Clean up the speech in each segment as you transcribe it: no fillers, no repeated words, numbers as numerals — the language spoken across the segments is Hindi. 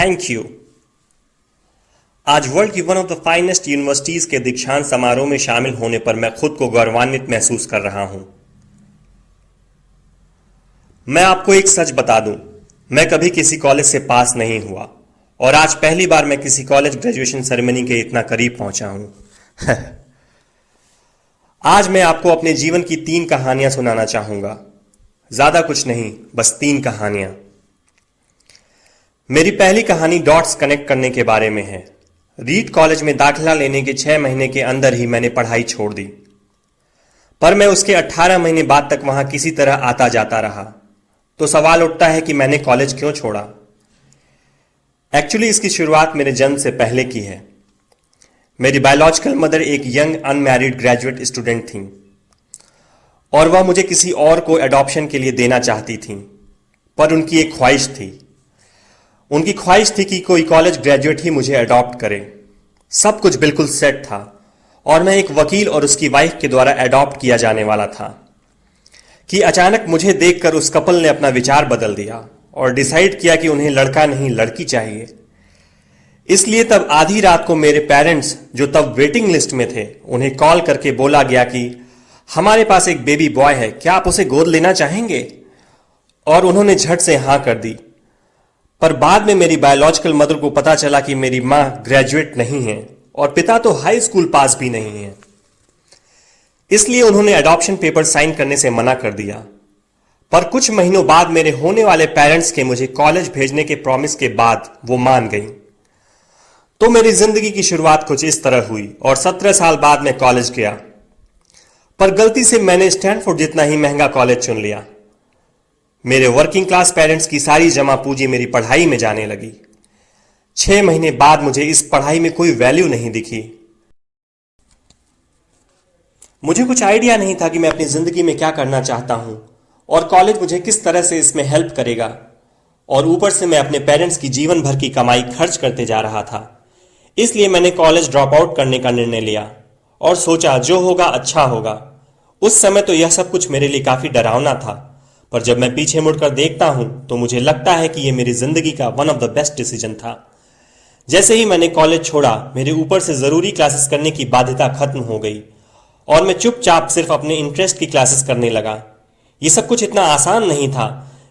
Thank you. आज वर्ल्ड की one of the finest universities के दीक्षांत समारोह में शामिल होने पर मैं खुद को गौरवान्वित महसूस कर रहा हूं। मैं आपको एक सच बता दूं, मैं कभी किसी कॉलेज से पास नहीं हुआ और आज पहली बार मैं किसी कॉलेज ग्रेजुएशन सेरेमनी के इतना करीब पहुंचा हूं। आज मैं आपको अपने जीवन की 3 कहानियां सुनाना चाहूंगा। ज्यादा कुछ नहीं, बस 3 कहानियां। मेरी पहली कहानी डॉट्स कनेक्ट करने के बारे में है। रीड कॉलेज में दाखिला लेने के 6 महीने के अंदर ही मैंने पढ़ाई छोड़ दी, पर मैं उसके 18 महीने बाद तक वहां किसी तरह आता जाता रहा। तो सवाल उठता है कि मैंने कॉलेज क्यों छोड़ा। एक्चुअली इसकी शुरुआत मेरे जन्म से पहले की है। मेरी बायोलॉजिकल मदर एक यंग अनमैरिड ग्रेजुएट स्टूडेंट थी और वह मुझे किसी और को एडॉप्शन के लिए देना चाहती थी, पर उनकी एक ख्वाहिश थी। उनकी ख्वाहिश थी कि कोई कॉलेज ग्रेजुएट ही मुझे अडॉप्ट करे। सब कुछ बिल्कुल सेट था और मैं एक वकील और उसकी वाइफ के द्वारा अडॉप्ट किया जाने वाला था कि अचानक मुझे देखकर उस कपल ने अपना विचार बदल दिया और डिसाइड किया कि उन्हें लड़का नहीं लड़की चाहिए। इसलिए तब आधी रात को मेरे पेरेंट्स, जो तब वेटिंग लिस्ट में थे, उन्हें कॉल करके बोला गया कि हमारे पास एक बेबी बॉय है, क्या आप उसे गोद लेना चाहेंगे? और उन्होंने झट से हां कर दी। पर बाद में मेरी बायोलॉजिकल मदर को पता चला कि मेरी मां ग्रेजुएट नहीं है और पिता तो हाई स्कूल पास भी नहीं है। इसलिए उन्होंने अडॉप्शन पेपर साइन करने से मना कर दिया। पर कुछ महीनों बाद मेरे होने वाले पेरेंट्स के मुझे कॉलेज भेजने के प्रॉमिस के बाद वो मान गई। तो मेरी जिंदगी की शुरुआत कुछ इस तरह हुई और 17 साल बाद मैं कॉलेज गया। पर गलती से मैंने स्टैनफोर्ड जितना ही महंगा कॉलेज चुन लिया। मेरे वर्किंग क्लास पेरेंट्स की सारी जमा पूंजी मेरी पढ़ाई में जाने लगी। 6 महीने बाद मुझे इस पढ़ाई में कोई वैल्यू नहीं दिखी। मुझे कुछ आइडिया नहीं था कि मैं अपनी जिंदगी में क्या करना चाहता हूं और कॉलेज मुझे किस तरह से इसमें हेल्प करेगा। और ऊपर से मैं अपने पेरेंट्स की जीवन भर की कमाई खर्च करते जा रहा था। इसलिए मैंने कॉलेज ड्रॉप आउट करने का निर्णय लिया और सोचा जो होगा अच्छा होगा। उस समय तो यह सब कुछ मेरे लिए काफी डरावना था, पर जब मैं पीछे मुड़कर देखता हूं तो मुझे लगता है कि यह मेरी जिंदगी का one of the best decision था। जैसे ही मैंने कॉलेज छोड़ा, मेरे ऊपर से जरूरी क्लासेस करने की बाध्यता खत्म हो गई और मैं चुपचाप सिर्फ अपने इंटरेस्ट की क्लासेस करने लगा। यह सब कुछ इतना आसान नहीं था।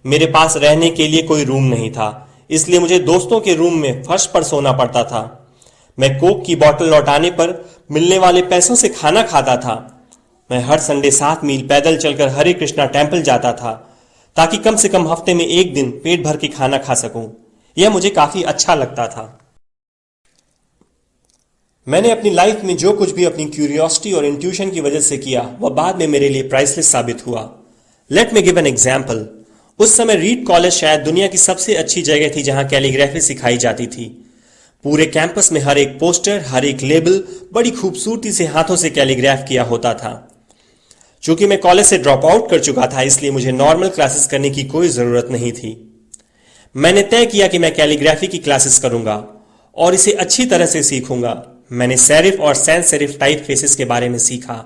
मेरे पास रहने के लिए कोई रूम नहीं था, इसलिए मुझे दोस्तों के रूम में फर्श पर सोना पड़ता था। मैं कोक की बोतल लौटाने पर मिलने वाले पैसों से खाना खाता था। मैं हर संडे 7 मील पैदल चलकर हरे कृष्णा टेम्पल जाता था ताकि कम से कम हफ्ते में एक दिन पेट भर के खाना खा सकूं। यह मुझे काफी अच्छा लगता था। मैंने अपनी लाइफ में जो कुछ भी अपनी क्यूरियोसिटी और इंट्यूशन की वजह से किया, वह बाद में मेरे लिए प्राइसलेस साबित हुआ। Let me give an example. उस समय रीड कॉलेज शायद दुनिया की सबसे अच्छी जगह थी जहां कैलीग्राफी सिखाई जाती थी। पूरे कैंपस में हर एक पोस्टर, हर एक लेबल बड़ी खूबसूरती से हाथों से कैलीग्राफ किया होता था। चूंकि मैं कॉलेज से ड्रॉप आउट कर चुका था, इसलिए मुझे नॉर्मल क्लासेस करने की कोई जरूरत नहीं थी। मैंने तय किया कि मैं कैलीग्राफी की क्लासेस करूंगा और इसे अच्छी तरह से सीखूंगा। मैंने सेरिफ और सैंस सेरिफ टाइप फेसेस के बारे में सीखा,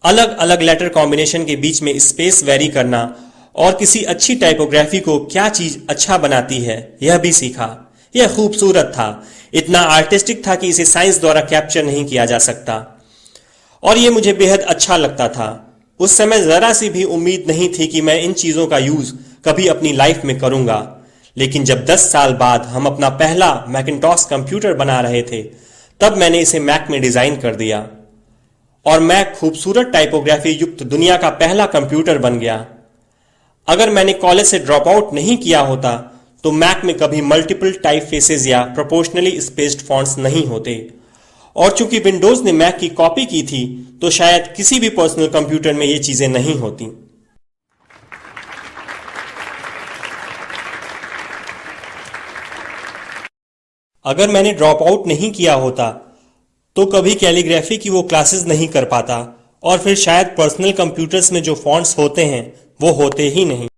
अलग अलग लेटर कॉम्बिनेशन के बीच में स्पेस वेरी करना और किसी अच्छी टाइपोग्राफी को क्या चीज अच्छा बनाती है यह भी सीखा। यह खूबसूरत था, इतना आर्टिस्टिक था कि इसे साइंस द्वारा कैप्चर नहीं किया जा सकता और यह मुझे बेहद अच्छा लगता था। उस समय जरा सी भी उम्मीद नहीं थी कि मैं इन चीजों का यूज कभी अपनी लाइफ में करूंगा। लेकिन जब 10 साल बाद हम अपना पहला मैकिन्टॉश कंप्यूटर बना रहे थे, तब मैंने इसे मैक में डिजाइन कर दिया और मैक खूबसूरत टाइपोग्राफी युक्त दुनिया का पहला कंप्यूटर बन गया। अगर मैंने कॉलेज से ड्रॉप आउट नहीं किया होता तो मैक में कभी मल्टीपल टाइप फेसेस या प्रोपोर्शनली स्पेस्ड फॉन्ट्स नहीं होते और चूंकि विंडोज ने मैक की कॉपी की थी तो शायद किसी भी पर्सनल कंप्यूटर में ये चीजें नहीं होती। अगर मैंने ड्रॉप आउट नहीं किया होता तो कभी कैलीग्राफी की वो क्लासेस नहीं कर पाता और फिर शायद पर्सनल कंप्यूटर्स में जो फॉन्ट्स होते हैं वो होते ही नहीं।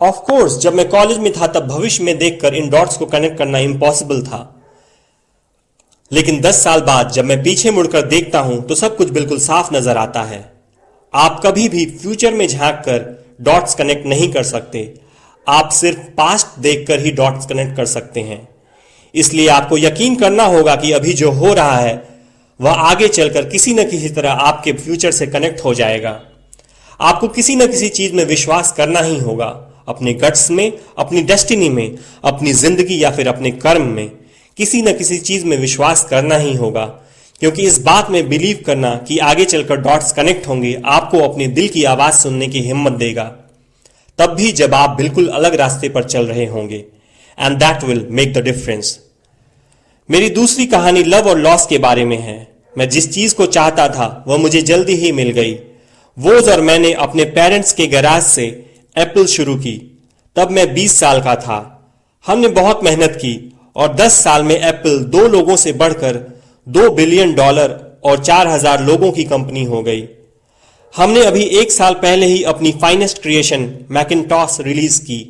ऑफ कोर्स जब मैं कॉलेज में था तब भविष्य में देखकर इन डॉट्स को कनेक्ट करना इम्पॉसिबल था, लेकिन 10 साल बाद जब मैं पीछे मुड़कर देखता हूं तो सब कुछ बिल्कुल साफ नजर आता है। आप कभी भी फ्यूचर में झांककर डॉट्स कनेक्ट नहीं कर सकते, आप सिर्फ पास्ट देखकर ही डॉट्स कनेक्ट कर सकते हैं। इसलिए आपको यकीन करना होगा कि अभी जो हो रहा है वह आगे चलकर किसी न किसी तरह आपके फ्यूचर से कनेक्ट हो जाएगा। आपको किसी न किसी चीज में विश्वास करना ही होगा, अपने गट्स में, अपनी डेस्टिनी में, अपनी जिंदगी या फिर अपने कर्म में किसी न किसी चीज में विश्वास करना ही होगा, क्योंकि इस बात में बिलीव करना कि आगे चलकर डॉट्स कनेक्ट होंगे आपको अपने दिल की आवाज सुनने की हिम्मत देगा, तब भी जब आप बिल्कुल अलग रास्ते पर चल रहे होंगे। And that will make the difference. मेरी दूसरी कहानी लव और लॉस के बारे में है। मैं जिस चीज को चाहता था वह मुझे जल्दी ही मिल गई। वोज और मैंने अपने पेरेंट्स के गैराज से एप्पल शुरू की। तब मैं 20 साल का था। हमने बहुत मेहनत की और 10 साल में एप्पल 2 लोगों से बढ़कर $2 बिलियन और 4000 लोगों की कंपनी हो गई। हमने अभी 1 साल पहले ही अपनी फाइनेस्ट क्रिएशन मैकिन्टॉश रिलीज की।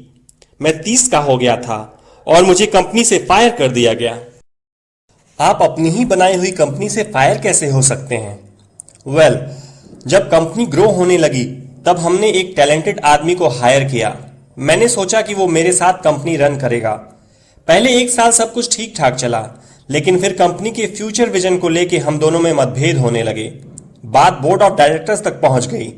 मैं 30 का हो गया था और मुझे कंपनी से फायर कर दिया गया। आप अपनी ही बनाई हुई कंपनी से फायर कैसे हो सकते हैं? वेल, जब कंपनी ग्रो होने लगी तब हमने एक टैलेंटेड आदमी को हायर किया। मैंने सोचा कि वो मेरे साथ कंपनी रन करेगा। पहले 1 साल सब कुछ ठीक ठाक चला, लेकिन फिर कंपनी के फ्यूचर विजन को लेके हम दोनों में मतभेद होने लगे। बात बोर्ड ऑफ डायरेक्टर्स तक पहुंच गई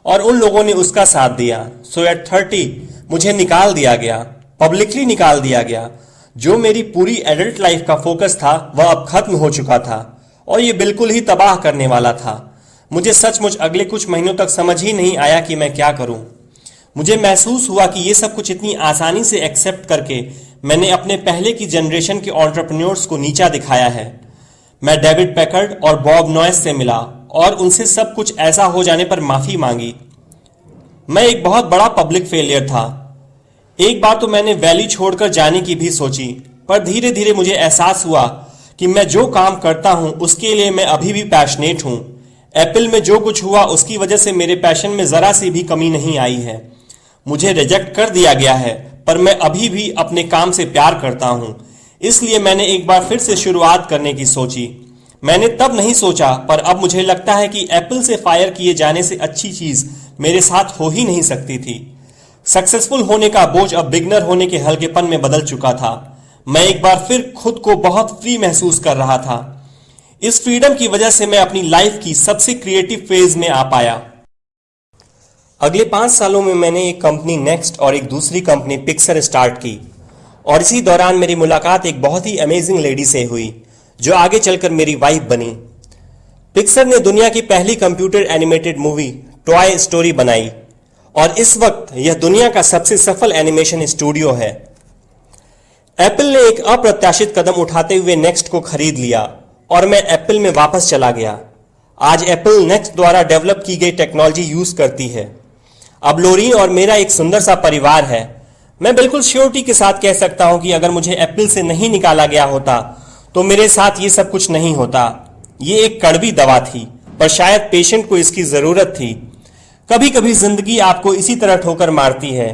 और उन लोगों ने उसका साथ दिया। सो एट 30 मुझे निकाल दिया गया, पब्लिकली निकाल दिया गया। जो मेरी पूरी एडल्ट लाइफ का फोकस था वह अब खत्म हो चुका था और ये बिल्कुल ही तबाह करने वाला था। मुझे सचमुच अगले कुछ महीनों तक समझ ही नहीं आया कि मैं क्या करूं। मुझे महसूस हुआ कि ये सब कुछ इतनी आसानी से एक्सेप्ट करके मैंने अपने पहले की जनरेशन के एंटरप्रेन्योर्स को नीचा दिखाया है। मैं डेविड पैकर्ड और बॉब नॉयस से मिला और उनसे सब कुछ ऐसा हो जाने पर माफी मांगी। मैं एक बहुत बड़ा पब्लिक फेलियर था। एक बार तो मैंने वैली छोड़कर जाने की भी सोची, पर धीरे धीरे मुझे एहसास हुआ कि मैं जो काम करता हूं उसके लिए मैं अभी भी पैशनेट हूं। एप्पल में जो कुछ हुआ उसकी वजह से मेरे पैशन में जरा सी भी कमी नहीं आई है। मुझे रिजेक्ट कर दिया गया है, पर मैं अभी भी अपने काम से प्यार करता हूं। इसलिए मैंने एक बार फिर से शुरुआत करने की सोची। मैंने तब नहीं सोचा, पर अब मुझे लगता है कि एप्पल से फायर किए जाने से अच्छी चीज मेरे साथ हो ही नहीं सकती थी। सक्सेसफुल होने का बोझ अब बिगनर होने के हल्केपन में बदल चुका था। मैं एक बार फिर खुद को बहुत फ्री महसूस कर रहा था। इस फ्रीडम की वजह से मैं अपनी लाइफ की सबसे क्रिएटिव फेज में आ पाया। अगले 5 सालों में मैंने एक कंपनी नेक्स्ट और एक दूसरी कंपनी पिक्सर स्टार्ट की और इसी दौरान मेरी मुलाकात एक बहुत ही अमेजिंग लेडी से हुई जो आगे चलकर मेरी वाइफ बनी। पिक्सर ने दुनिया की पहली computer animated movie toy story बनाई और इस वक्त यह दुनिया का सबसे सफल एनिमेशन स्टूडियो है। एप्पल ने एक अप्रत्याशित कदम उठाते हुए नेक्स्ट को खरीद लिया और मैं एप्पल में वापस चला गया। आज एप्पल नेक्स्ट द्वारा डेवलप की गई टेक्नोलॉजी यूज करती है। अब लोरीन और मेरा एक सुंदर सा परिवार है। मैं बिल्कुल श्योरिटी के साथ कह सकता हूं कि अगर मुझे एप्पल से नहीं निकाला गया होता तो मेरे साथ ये सब कुछ नहीं होता। ये एक कड़वी दवा थी, पर शायद पेशेंट को इसकी जरूरत थी। कभी कभी जिंदगी आपको इसी तरह ठोकर मारती है।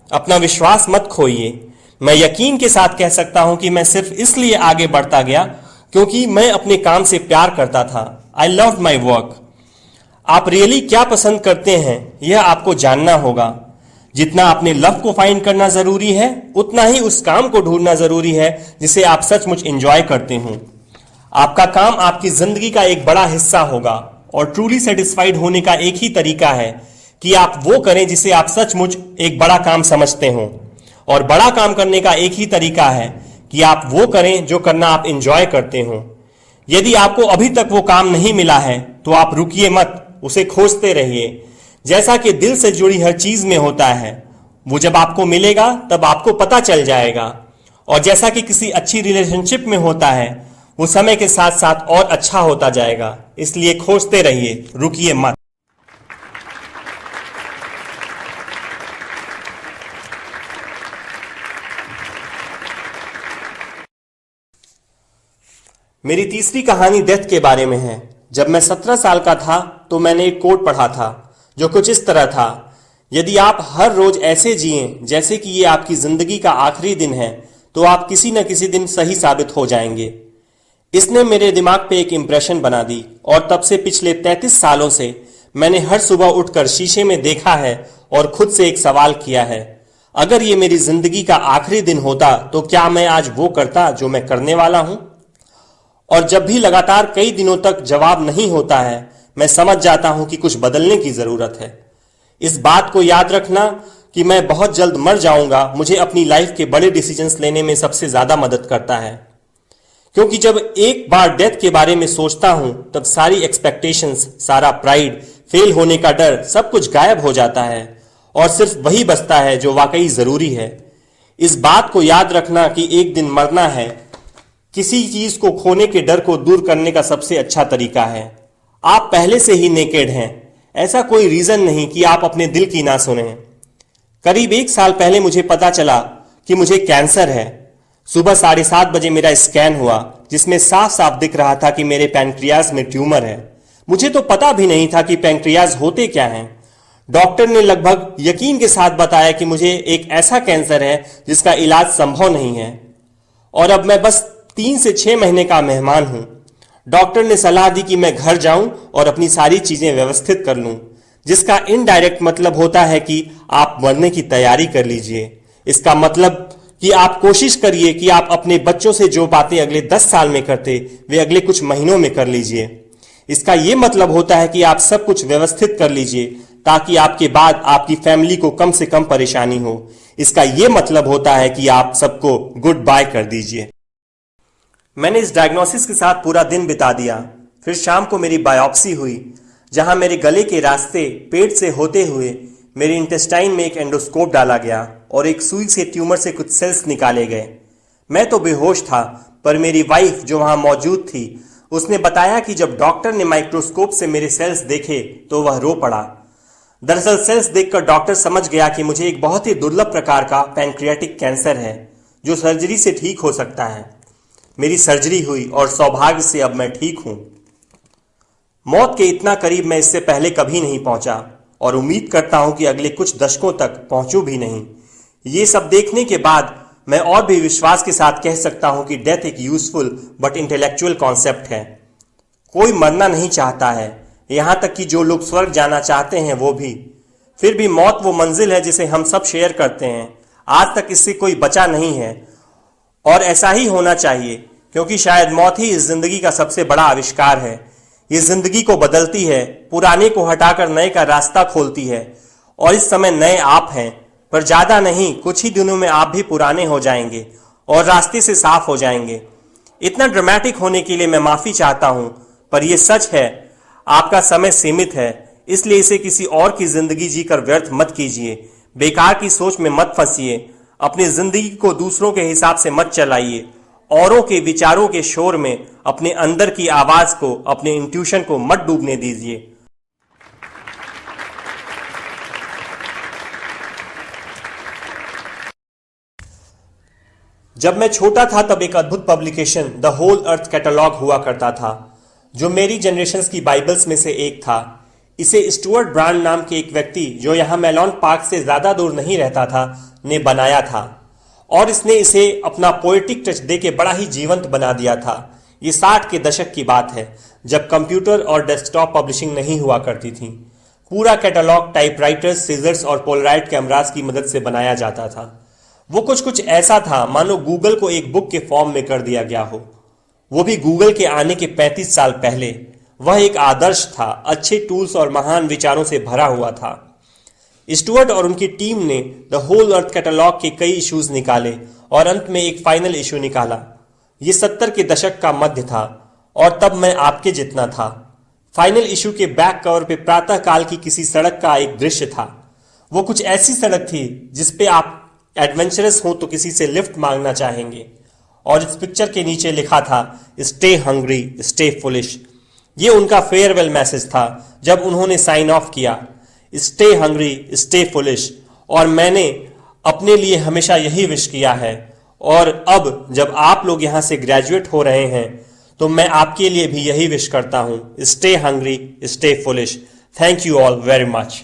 अपना विश्वास मत खोइए। मैं यकीन के साथ कह सकता हूं कि मैं सिर्फ इसलिए आगे बढ़ता गया क्योंकि मैं अपने काम से प्यार करता था। I love my work. आप रियली क्या पसंद करते हैं यह आपको जानना होगा। जितना अपने लव को फाइंड करना जरूरी है, उतना ही उस काम को ढूंढना जरूरी है जिसे आप सचमुच एंजॉय करते हो। आपका काम आपकी जिंदगी का एक बड़ा हिस्सा होगा और ट्रूली सेटिस्फाइड होने का एक ही तरीका है कि आप वो करें जिसे आप सचमुच एक बड़ा काम समझते हो। और बड़ा काम करने का एक ही तरीका है कि आप वो करें जो करना आप एंजॉय करते हो। यदि आपको अभी तक वो काम नहीं मिला है तो आप रुकिए मत, उसे खोजते रहिए। जैसा कि दिल से जुड़ी हर चीज में होता है, वो जब आपको मिलेगा तब आपको पता चल जाएगा। और जैसा कि किसी अच्छी रिलेशनशिप में होता है, वो समय के साथ साथ और अच्छा होता जाएगा। इसलिए खोजते रहिए, रुकिए मत। मेरी तीसरी कहानी डेथ के बारे में है। जब मैं 17 साल का था तो मैंने एक कोट पढ़ा था जो कुछ इस तरह था, यदि आप हर रोज ऐसे जिएं जैसे कि ये आपकी जिंदगी का आखिरी दिन है तो आप किसी न किसी दिन सही साबित हो जाएंगे। इसने मेरे दिमाग पे एक इंप्रेशन बना दी और तब से पिछले 33 सालों से मैंने हर सुबह उठकर शीशे में देखा है और खुद से एक सवाल किया है, अगर ये मेरी जिंदगी का आखिरी दिन होता तो क्या मैं आज वो करता जो मैं करने वाला हूं? और जब भी लगातार कई दिनों तक जवाब नहीं होता है, मैं समझ जाता हूं कि कुछ बदलने की जरूरत है। इस बात को याद रखना कि मैं बहुत जल्द मर जाऊंगा मुझे अपनी लाइफ के बड़े डिसीजंस लेने में सबसे ज्यादा मदद करता है, क्योंकि जब एक बार डेथ के बारे में सोचता हूं तब सारी एक्सपेक्टेशंस, सारा प्राइड, फेल होने का डर, सब कुछ गायब हो जाता है और सिर्फ वही बचता है जो वाकई जरूरी है। इस बात को याद रखना कि एक दिन मरना है किसी चीज को खोने के डर को दूर करने का सबसे अच्छा तरीका है। आप पहले से ही नेकेड हैं, ऐसा कोई रीजन नहीं कि आप अपने दिल की ना सुने। करीब 1 साल पहले मुझे पता चला कि मुझे कैंसर है। सुबह 7:30 बजे मेरा स्कैन हुआ जिसमें साफ साफ दिख रहा था कि मेरे पैंक्रियाज में ट्यूमर है। मुझे तो पता भी नहीं था कि पैंक्रियाज होते क्या हैं। डॉक्टर ने लगभग यकीन के साथ बताया कि मुझे एक ऐसा कैंसर है जिसका इलाज संभव नहीं है और अब मैं बस 3 से 6 महीने का मेहमान हूं। डॉक्टर ने सलाह दी कि मैं घर जाऊं और अपनी सारी चीजें व्यवस्थित कर लूं, जिसका इनडायरेक्ट मतलब होता है कि आप मरने की तैयारी कर लीजिए। इसका मतलब कि आप कोशिश करिए कि आप अपने बच्चों से जो बातें अगले 10 साल में करते वे अगले कुछ महीनों में कर लीजिए। इसका यह मतलब होता है कि आप सब कुछ व्यवस्थित कर लीजिए ताकि आपके बाद आपकी फैमिली को कम से कम परेशानी हो। इसका यह मतलब होता है कि आप सबको गुड बाय कर दीजिए। मैंने इस डायग्नोसिस के साथ पूरा दिन बिता दिया। फिर शाम को मेरी बायोप्सी हुई, जहां मेरे गले के रास्ते पेट से होते हुए मेरे इंटेस्टाइन में एक एंडोस्कोप डाला गया और एक सुई से ट्यूमर से कुछ सेल्स निकाले गए। मैं तो बेहोश था, पर मेरी वाइफ जो वहां मौजूद थी उसने बताया कि जब डॉक्टर ने माइक्रोस्कोप से मेरे सेल्स देखे तो वह रो पड़ा। दरअसल सेल्स देखकर डॉक्टर समझ गया कि मुझे एक बहुत ही दुर्लभ प्रकार का पैंक्रियाटिक कैंसर है जो सर्जरी से ठीक हो सकता है। मेरी सर्जरी हुई और सौभाग्य से अब मैं ठीक हूं। मौत के इतना करीब मैं इससे पहले कभी नहीं पहुंचा और उम्मीद करता हूं कि अगले कुछ दशकों तक पहुंचूं भी नहीं। ये सब देखने के बाद मैं और भी विश्वास के साथ कह सकता हूं कि डेथ एक यूजफुल बट इंटेलेक्चुअल कॉन्सेप्ट है। कोई मरना नहीं चाहता है, यहां तक कि जो लोग स्वर्ग जाना चाहते हैं वो भी। फिर भी मौत वो मंजिल है जिसे हम सब शेयर करते हैं। आज तक इससे कोई बचा नहीं है और ऐसा ही होना चाहिए, क्योंकि शायद मौत ही इस जिंदगी का सबसे बड़ा आविष्कार है। ये जिंदगी को बदलती है, पुराने को हटाकर नए का रास्ता खोलती है और इस समय नए आप हैं, पर ज्यादा नहीं, कुछ ही दिनों में आप भी पुराने हो जाएंगे और रास्ते से साफ हो जाएंगे। इतना ड्रामेटिक होने के लिए मैं माफी चाहता हूं, पर यह सच है। आपका समय सीमित है, इसलिए इसे किसी और की जिंदगी जीकर व्यर्थ मत कीजिए। बेकार की सोच में मत फंसिए। अपनी जिंदगी को दूसरों के हिसाब से मत चलाइए। औरों के विचारों के शोर में अपने अंदर की आवाज को, अपने इंट्यूशन को मत डूबने दीजिए। जब मैं छोटा था तब एक अद्भुत publication the whole earth catalog हुआ करता था, जो मेरी जनरेशंस की बाइबल्स में से एक था। इसे स्टुअर्ट ब्रांड नाम के एक व्यक्ति, जो यहां मेलॉन पार्क से ज्यादा दूर नहीं रहता था, ने बनाया था और इसने इसे अपना पोएटिक टच देके बड़ा ही जीवंत बना दिया था। ये 60 के दशक की बात है, जब कंप्यूटर और डेस्कटॉप पब्लिशिंग नहीं हुआ करती थी। पूरा कैटलॉग टाइपराइटर्स, सीजर्स और पोलराइड कैमरास की मदद से बनाया जाता था। वो कुछ ऐसा था मानो गूगल को एक बुक के फॉर्म में कर दिया गया हो, वो भी गूगल के आने के 35 साल पहले। वह एक आदर्श था, अच्छे टूल्स और महान विचारों से भरा हुआ था। स्टुअर्ट और उनकी टीम ने द होल अर्थ कैटलॉग के कई इश्यूज निकाले और अंत में एक फाइनल इश्यू निकाला। ये 70 के दशक का मध्य था और तब मैं आपके जितना था। फाइनल इश्यू के बैक कवर पे प्रातः काल की किसी सड़क का एक दृश्य था। वो कुछ ऐसी सड़क थी जिसपे आप एडवेंचरस हो तो किसी से लिफ्ट मांगना चाहेंगे, और इस पिक्चर के नीचे लिखा था स्टे हंग्री स्टे फुलिश। ये उनका फेयरवेल मैसेज था जब उन्होंने साइन ऑफ किया, स्टे हंग्री स्टे फुलिश। और मैंने अपने लिए हमेशा यही विश किया है, और अब जब आप लोग यहां से ग्रेजुएट हो रहे हैं तो मैं आपके लिए भी यही विश करता हूं, stay hungry stay foolish. Thank you all very much.